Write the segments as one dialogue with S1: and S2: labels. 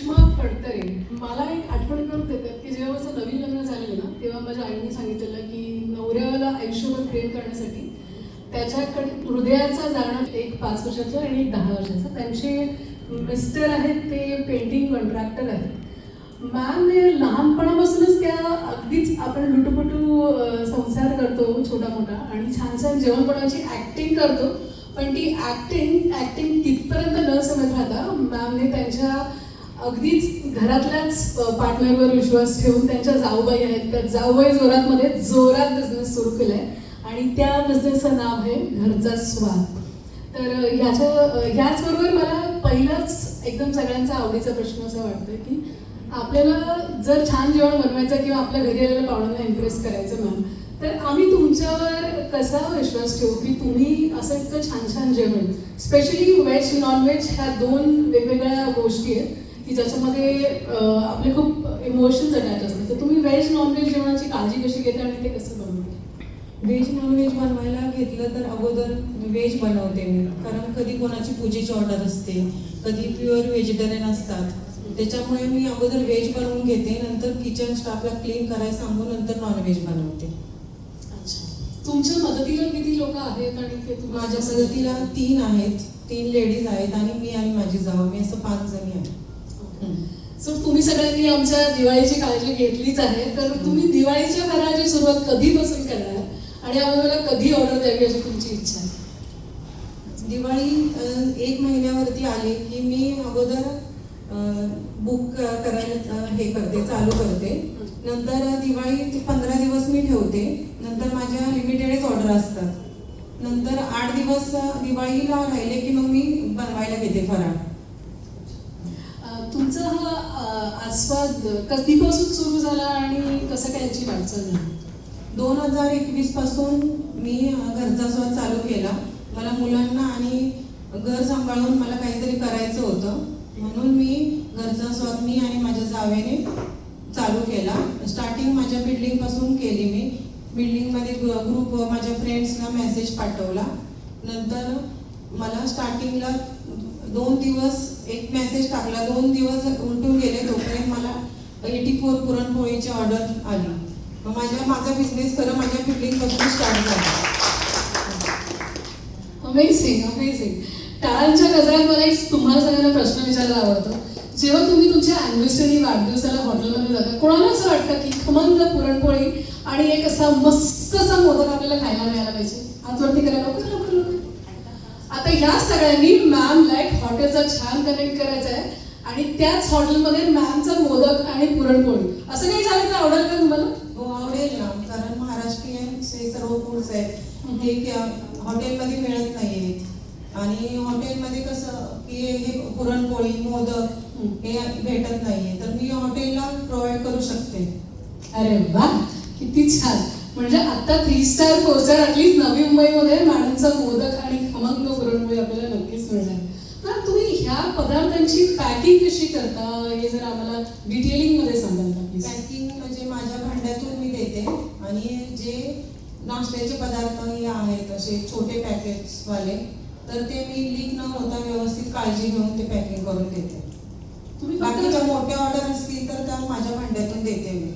S1: सुषमा फडतरे मला एक आठवण करून देतात की जेव्हा माझं नवीन लग्न झालेलं ना तेव्हा माझ्या आईने सांगितलेलं की नवऱ्याला आयुष्यभर प्रेम करण्यासाठी त्याच्याकडे हृदयाचा जाणं एक 5 वर्षाचा आणि एक 10 वर्षाचा. त्यांचे मिस्टर आहेत ते पेंटिंग कॉन्ट्रॅक्टर आहेत. मॅमने लहानपणापासूनच त्या अगदीच आपण लुटुपुटू संसार करतो छोटा मोठा आणि छान छान जेवण बनवायची ॲक्टिंग करतो, पण ती ॲक्टिंग तिथपर्यंत न समज राहता मॅमने त्यांच्या अगदीच घरातल्याच पार्टनरवर विश्वास ठेवून त्यांच्या जाऊबाई आहेत त्या जाऊबाई जोरात बिझनेस सुरू केला आहे आणि त्या बिझनेसचं नाव आहे घरचा स्वाद. तर ह्याचबरोबर मला पहिलाच एकदम सगळ्यांचा आवडीचा प्रश्न असा वाटतोय की आपल्याला जर छान जेवण बनवायचं किंवा आपल्या घरी आलेल्या पाहुण्यांना इम्प्रेस करायचं मॅम, तर आम्ही तुमच्यावर कसा विश्वास ठेवू की तुम्ही असं इतकं छान छान जेवण, स्पेशली व्हेज नॉनव्हेज ह्या 2 वेगवेगळ्या गोष्टी आहेत की ज्याच्यामध्ये आपले खूप इमोशन्स अटॅच असतात. तर तुम्ही व्हेज नॉनव्हेज जेवणाची काळजी कशी घेता आणि ते कसं बनवता?
S2: व्हेज नॉनव्हेज बनवायला घेतलं तर अगोदर व्हेज बनवते मी, कारण कधी कोणाची पूजेची ऑर्डर असते, कधी प्युअर व्हेजिटेरियन असतात. त्याच्यामुळे मी अगोदर व्हेज बनवून घेते, नंतर किचन स्टाफला क्लीन करायला सांगून नंतर नॉनव्हेज बनवते.
S1: अच्छा, तुमच्या मदतीला किती लोक आहेत? आणि ते
S2: माझ्या मदतीला 3 आहेत, 3 लेडीज आहेत आणि मी आणि माझी जाऊ, मी असं 5 जणी आहे.
S1: सो तुम्ही सगळ्यांनी आमच्या दिवाळीची काळजी घेतलीच आहे, तर तुम्ही दिवाळीच्या फराळाची सुरुवात कधीपासून करणार आणि आम्हाला कधी ऑर्डर द्यावी अशी तुमची इच्छा आहे?
S2: दिवाळी 1 महिन्यावरती आली की मी अगोदर बुक करायला हे करते, चालू करते. नंतर दिवाळी 15 दिवस मी ठेवते, नंतर माझ्या लिमिटेडच ऑर्डर असतात. नंतर 8 दिवस दिवाळीला राहिले की मग मी बनवायला घेते फराळ.
S1: तुमचा हा आस्वाद कधीपासून सुरू झाला आणि कसं काय याची वाटचाल झाली?
S2: 2021 पासून मी घरचा स्वाद चालू केला. मला मुलांना आणि घर सांभाळून मला काहीतरी करायचं होतं, म्हणून मी घरचा स्वाद मी आणि माझ्या जावेने चालू केला. स्टार्टिंग माझ्या बिल्डिंगपासून केली मी. बिल्डिंगमध्ये ग्रुप माझ्या फ्रेंड्सना मेसेज पाठवला. नंतर मला स्टार्टिंगला 2 दिवस एक मेसेज टाकला, 2 दिवस उलटून गेले, तोपर्यंत मला 84 पुरणपोळीची ऑर्डर आली. मग माझा बिझनेस खरं माझ्या बिल्डिंगपासून स्टार्ट झाला.
S1: अमेझिंग. टाळांच्या गजरात मला एक तुम्हाला सगळ्यांना प्रश्न विचारायला आवडतो. जेव्हा तुम्ही तुमच्या अॅनिव्हर्सरी वाढदिवसाला हॉटेलमध्ये जाता, कोणाला असं वाटतं की खमंग पुरणपोळी आणि एक असा मस्तसा मोदक आपल्याला खायला मिळायला पाहिजे? हातवरती करा लवकर. आता ह्या सगळ्यांनी मॅमला एक हॉटेलचा छान कनेक्ट करायचा आहे आणि त्याच हॉटेलमध्ये मॅमचा मोदक आणि पुरणपोळी असं काही झालं तर आवडेल का तुम्हाला?
S2: हो, आवडेल ना, कारण महाराष्ट्रीयन हे सर्व फूड्स आहेत, हे हॉटेलमध्ये मिळत नाहीये. आणि हॉटेलमध्ये कसं की हे पुरणपोळी मोदक हे भेटत नाहीये, तर मी हॉटेलला प्रोव्हाइड करू शकते.
S1: अरे वा, किती छान. म्हणजे आता 3 स्टार 4 स्टार ॲटलीस्ट नवी मुंबईमध्ये मॅडमचा मोदक आणि खमंग पुरणपोळी आपल्याला नक्कीच मिळणार. तर तुम्ही ह्या पदार्थांची पॅकिंग कशी करता हे जर आम्हाला डिटेलिंगमध्ये सांगाल का प्लीज?
S2: पॅकिंग म्हणजे माझ्या भांड्यातून मी देते आणि जे नाश्त्याचे पदार्थ हे आहेत असे छोटे पॅकेट्सवाले, तर ते मी लीक न होता व्यवस्थित काळजी घेऊन ते पॅकिंग करून देते.
S1: तुम्ही
S2: बाकीच्या मोठ्या ऑर्डर असतील तर त्या माझ्या भांड्यातून देते मी.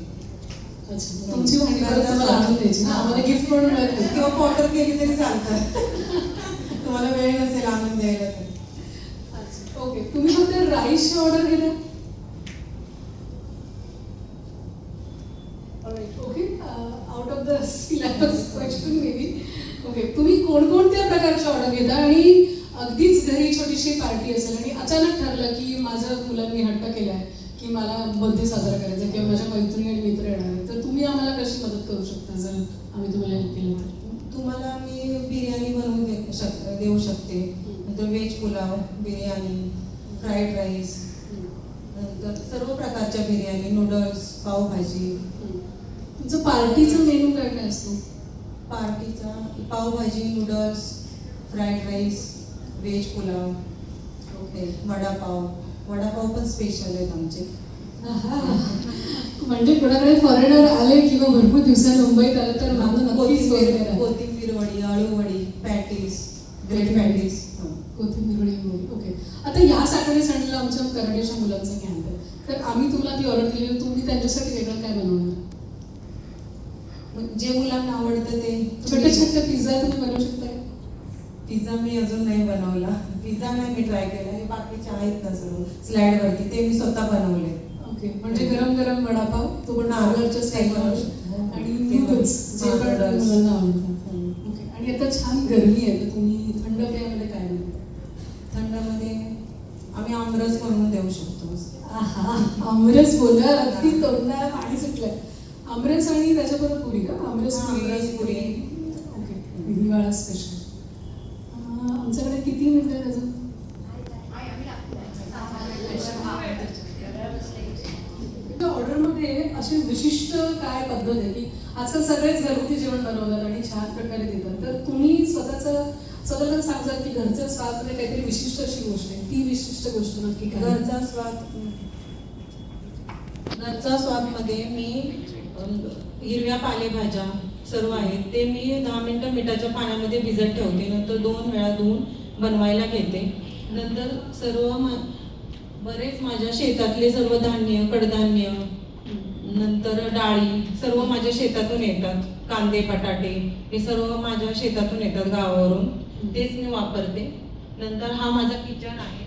S1: तुमची भांडी तुम्हाला आणून द्यायची, आम्हाला गिफ्ट म्हणून मिळत
S2: किंवा ऑर्डर केली तरी चालतं. तुम्हाला वेळ नसेल आणून द्यायला तर.
S1: ओके, तुम्ही फक्त राईसची ऑर्डर घेता? Okay, out of the syllabus question may be. Okay, तुम्ही कोणकोणत्या प्रकारच्या ऑर्डर घेता? आणि अगदीच घरी छोटीशी पार्टी असेल आणि अचानक ठरलं की माझ्या मुलांनी हट्ट केला आहे की मला बर्थडे साजरा करायचा किंवा माझ्या मैत्रिणी आणि मित्र येणार आहे, तर तुम्ही आम्हाला कशी मदत करू शकता जर आम्ही तुम्हाला हेल्प केलं तर?
S2: तुम्हाला मी बिर्याणी बनवून देऊ शकते. नंतर veg pulao, biryani, fried rice, नंतर सर्व प्रकारच्या बिर्याणी, नूडल्स, पावभाजी.
S1: तुमचं पार्टीचं मेनू काय काय असतो?
S2: पार्टीचा pav bhaji, noodles, fried rice, veg pulao, okay, vada pav पण स्पेशल आहेत आमचे.
S1: म्हणजे कोणाकडे फॉरेनर आले किंवा भरपूर दिवसांनी मुंबईत आलं तर
S2: कोथिंबीर वडी, आळू वडी, पॅटीस, ग्रेट पॅटीस.
S1: कोथिंबीर वडी. ओके, आता या सॅटर्डे संडेला आमच्या कराटेच्या मुलांचा कॅम्प आहे. तर आम्ही तुला ती ऑर्डर दिली, तुम्ही त्यांच्यासाठी वेगळं काय बनवणार?
S2: जे मुलांना आवडतं ते.
S1: छोटे छोटे पिझ्झा तुम्ही बनवू शकता का?
S2: पिझ्झा मी अजून नाही बनवला. पिझ्झा नाही मी ट्राय केला. हे बाकीचे आहेत ना सर्व स्लाइडवरती, ते मी स्वतः बनवले.
S1: ओके, म्हणजे गरम गरम वडापाव तो पण नारळाच्या स्टाईल बनवू शकतो आणि
S2: ते
S1: नूडल्स जे पण
S2: noodles.
S1: मुलांना आवडतात. ओके, आणि आता छान गरमी आहे, तर तुम्ही थंड पेयामध्ये काय बनवता?
S2: थंडमध्ये आम्ही आमरस बनवून देऊ शकतो.
S1: आहा, आमरस बोलल्यावर अगदी तोंडाला पाणी सुटलंय. आमरस आणि त्याच्याबरोबर पुरी का? आमरस
S2: हां, आमरस पुरी.
S1: ओके, हिवाळा स्पेशल. आमच्याकडे किती मिनिटं आहे त्याचं? ऑर्डरमध्ये अशी विशिष्ट काय पद्धत आहे की आजकाल सगळेच घरगुती जेवण बनवतात आणि छान प्रकारे देतात, तर तुम्ही स्वतःला सांगता की घरच्या स्वादमध्ये काहीतरी विशिष्ट अशी गोष्ट आहे, ती विशिष्ट गोष्ट नक्की काय?
S2: घरचा स्वादमध्ये मी हिरव्या पालेभाज्या सर्व आहेत ते मी 10 मिनिटं मिठाच्या पाण्यामध्ये भिजत ठेवते. नंतर 2 वेळा धुवून बनवायला घेते. नंतर बरेच माझ्या शेतातले सर्व धान्य, कडधान्य, नंतर डाळी सर्व माझ्या शेतातून येतात. कांदे, बटाटे हे सर्व माझ्या शेतातून येतात गावावरून, तेच मी वापरते. नंतर हा माझा किचन आहे.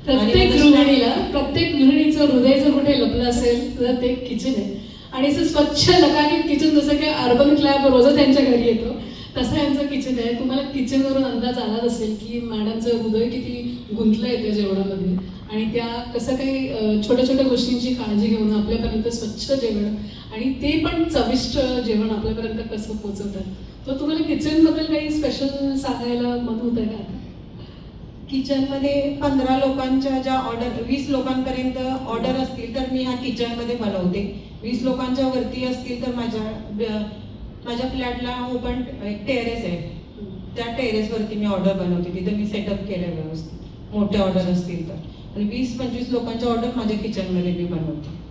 S1: प्रत्येक गृहिणीचं हृदय जर कुठे लपलं असेल तर ते किचन आहे. आणि असं स्वच्छ लकाकीत किचन, जसं की अर्बन क्लॅब रोजच त्यांच्या घरी येतो तसं यांचं किचन आहे. तुम्हाला किचनवरून अंदाज आलाच असेल की मॅडमचं हृदय किती गुंतलं आहे त्या जेवणामध्ये, आणि त्या कसं काही छोट्या छोट्या गोष्टींची काळजी घेऊन आपल्यापर्यंत स्वच्छ जेवण आणि ते पण चविष्ट जेवण आपल्यापर्यंत कसं पोहोचवतात. तर तुम्हाला किचनबद्दल काही स्पेशल सांगायला मत होत आहे का?
S2: किचनमध्ये 15 लोकांच्या ज्या ऑर्डर, 20 लोकांपर्यंत ऑर्डर असतील तर मी ह्या किचनमध्ये बनवते. 20 लोकांच्या वरती असतील तर माझ्या फ्लॅटला ओपन एक टेरेस आहे, त्या टेरेसवरती मी ऑर्डर बनवते. तिथे मी सेटअप केलं व्यवस्थित, मोठे ऑर्डर असतील तर. आणि 20-25 लोकांच्या ऑर्डर माझ्या किचनमध्ये मी बनवते.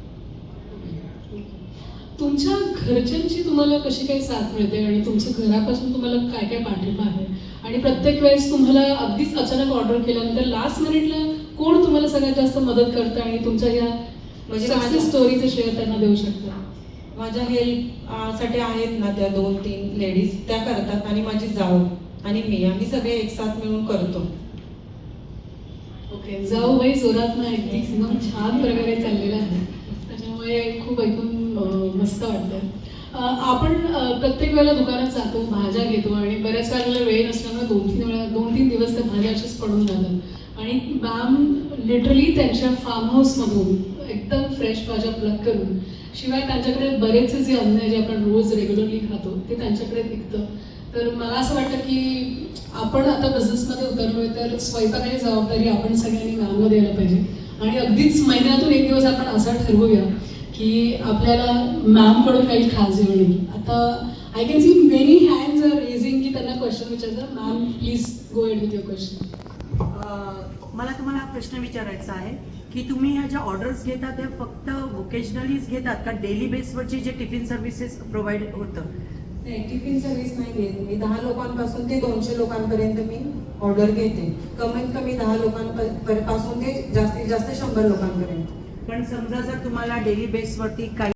S1: तुमच्या घरच्यांची तुम्हाला कशी काही साथ मिळते आणि तुमच्या घरापासून तुम्हाला काय काय पाठिंबा आहे? आणि प्रत्येक वेळेस तुम्हाला अगदीच अचानक ऑर्डर केल्यानंतर लास्ट मिनिटला कोण तुम्हाला सगळ्यात जास्त मदत करतं आणि तुमच्या ह्या
S2: म्हणजे
S1: सक्सेस स्टोरीचं श्रेय त्यांना देऊ शकता?
S2: माझ्या हेल्प साठी आहेत ना त्या 2-3 लेडीज, त्या करतात. आणि माझी जाऊ आणि मी, आम्ही सगळे एकसाथ मिळून करतो.
S1: ओके, जाऊ बाई जोरात ना अगदी एकदम छान प्रकारे चाललेला आहे, त्याच्यामुळे खूप ऐकून मस्त वाटतं. आपण प्रत्येक वेळेला दुकानात जातो, भाज्या घेतो आणि बऱ्याच वेळेला वेळ नसल्यामुळे 2-3 दिवस त्या भाज्या अशाच पडून जातात. आणि मॅम लिटरली त्यांच्या फार्म हाऊसमधून एकदम फ्रेश भाज्या प्लग करून, शिवाय त्यांच्याकडे बरेचसे जे अन्न आहे जे आपण रोज रेग्युलरली खातो ते त्यांच्याकडे पिकतं. तर मला असं वाटतं की आपण आता बिझनेसमध्ये उतरलोय तर स्वयंपाकाची जबाबदारी आपण सगळ्यांनी मॅमला द्यायला पाहिजे. आणि अगदीच महिन्यातून एक दिवस आपण असं ठरवूया की आपल्याला मॅमकडून काही खास जेवण येईल. आता I can see many hands are raising की त्यांना क्वेश्चन विचारतात. Ma'am please go ahead with your question.
S3: मला तुम्हाला हा प्रश्न विचारायचा आहे की तुम्ही ह्या ज्या ऑर्डर्स घेतात त्या फक्त वोकेशनलीच घेतात का डेली बेसवरची जे टिफिन सर्व्हिसेस प्रोव्हाइड होतं?
S2: नाही, टिफिन सर्व्हिस नाही घेत मी. 10 लोकांपासून ते 200 लोकांपर्यंत मी ऑर्डर घेते. कमीत कमी 10 लोकांपासून ते जास्तीत जास्त 100 लोकांपर्यंत.
S3: पण समजा जर तुम्हाला डेली बेसवरती काही